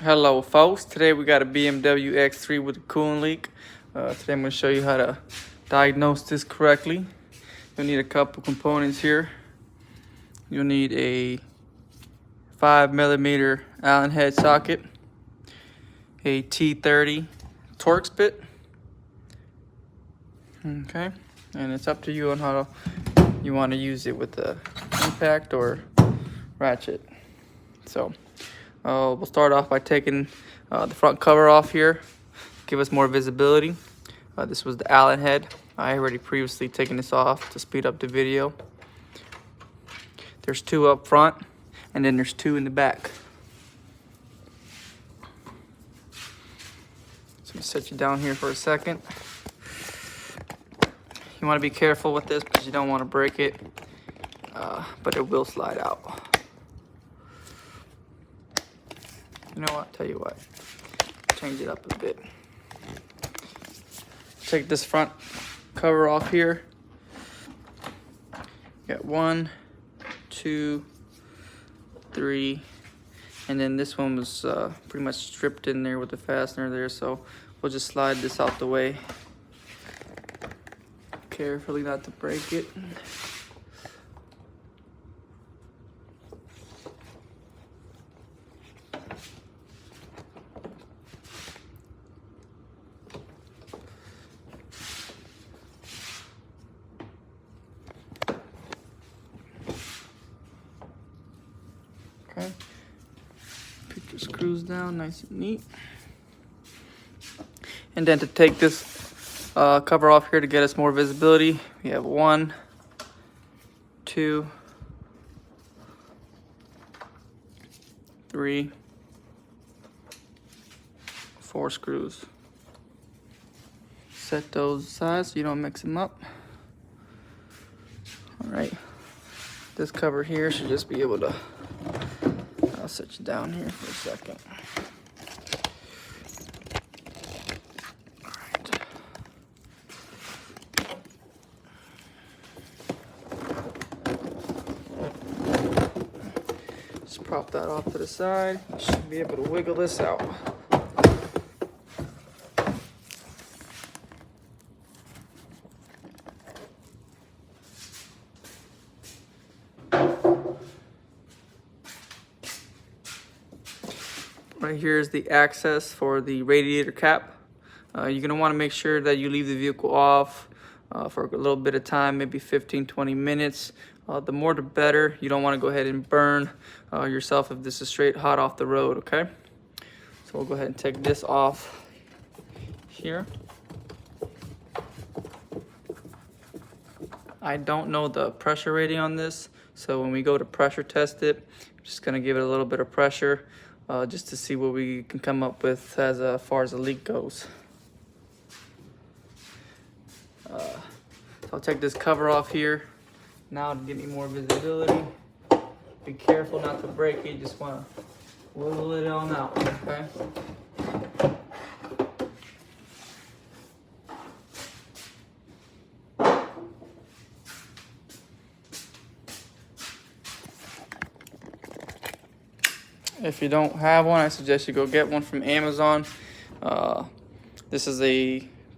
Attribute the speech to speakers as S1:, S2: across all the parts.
S1: Hello folks, today we got a BMW X3 with a coolant leak. Today I'm going to show you how to diagnose this correctly. You'll need a couple components here. You'll need a 5mm Allen head socket, a T30 Torx bit. Okay, and it's up to you on how you want to use it with the impact or ratchet. So we'll start off by taking the front cover off here, give us more visibility. This was the Allen head. I already previously taken this off to speed up the video. There's two up front, and then there's two in the back. So I'm gonna set you down here for a second. You want to be careful with this because you don't want to break it, but it will slide out. You know what? Tell you what. Change it up a bit. Take this front cover off here. Got 1, 2, 3, and then this one was pretty much stripped in there with the fastener there, so we'll just slide this out the way. Carefully not to break it. Okay, put your screws down nice and neat. And then to take this cover off here to get us more visibility, we have 1, 2, 3, 4 screws. Set those aside so you don't mix them up. All right, this cover here should just be able to, I'll set you down here for a second. Just prop that off to the side. You should be able to wiggle this out. Right here is the access for the radiator cap. You're going to want to make sure that you leave the vehicle off for a little bit of time, maybe 15-20 minutes. The more the better. You don't want to go ahead and burn yourself if this is straight hot off the road, okay? So we'll go ahead and take this off here. I don't know the pressure rating on this, so when we go to pressure test it, I'm just going to give it a little bit of pressure just to see what we can come up with as far as the leak goes. So I'll take this cover off here now to give me more visibility. Be careful not to break it, you just want to wiggle it on out, okay? If you don't have one, I suggest you go get one from Amazon. This is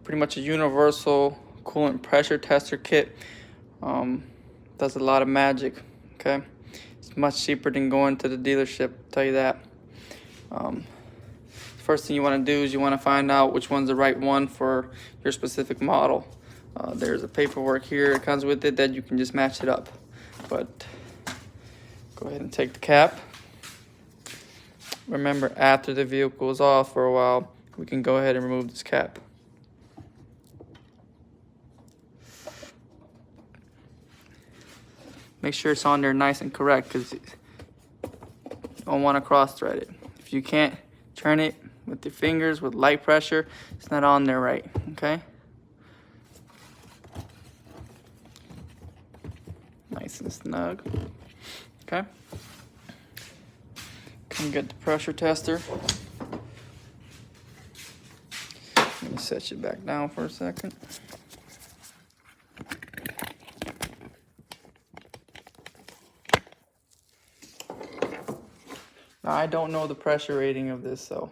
S1: pretty much a universal coolant pressure tester kit. Does a lot of magic, okay? It's much cheaper than going to the dealership, I'll tell you that. First thing you want to do is you want to find out which one's the right one for your specific model. There's a paperwork here that comes with it that you can just match it up. But go ahead and take the cap. Remember, after the vehicle is off for a while, we can go ahead and remove this cap. Make sure it's on there nice and correct because you don't want to cross thread it. If you can't turn it with your fingers with light pressure, it's not on there right, okay? Nice and snug, okay? Come get the pressure tester. Let me set you back down for a second. I don't know the pressure rating of this, so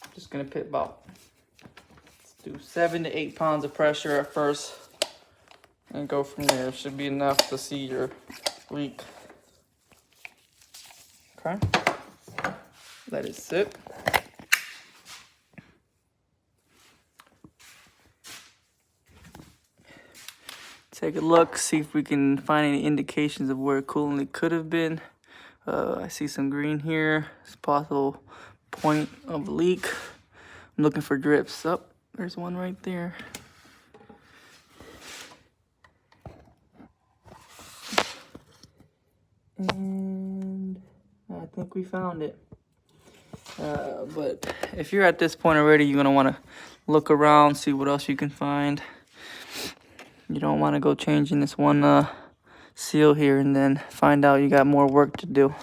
S1: I'm just gonna put about, let's do 7 to 8 pounds of pressure at first and go from there. It should be enough to see your leak. Okay, let it sit. Take a look, see if we can find any indications of where coolant leak could have been. I see some green here. It's a possible point of leak. I'm looking for drips. Oh, there's one right there. And I think we found it. But if you're at this point already, you're gonna wanna look around, see what else you can find. You don't wanna go changing this one seal here and then find out you got more work to do.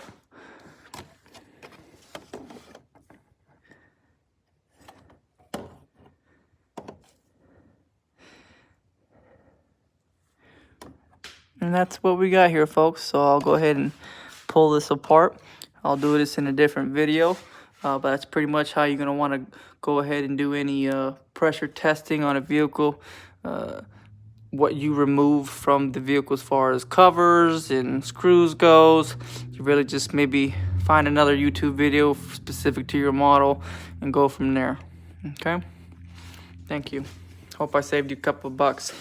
S1: And that's what we got here, folks. So I'll go ahead and pull this apart. I'll do this in a different video, but that's pretty much how you're gonna want to go ahead and do any pressure testing on a vehicle. What you remove from the vehicle as far as covers and screws goes. You really just maybe find another YouTube video specific to your model and go from there. Okay? Thank you. Hope I saved you a couple of bucks.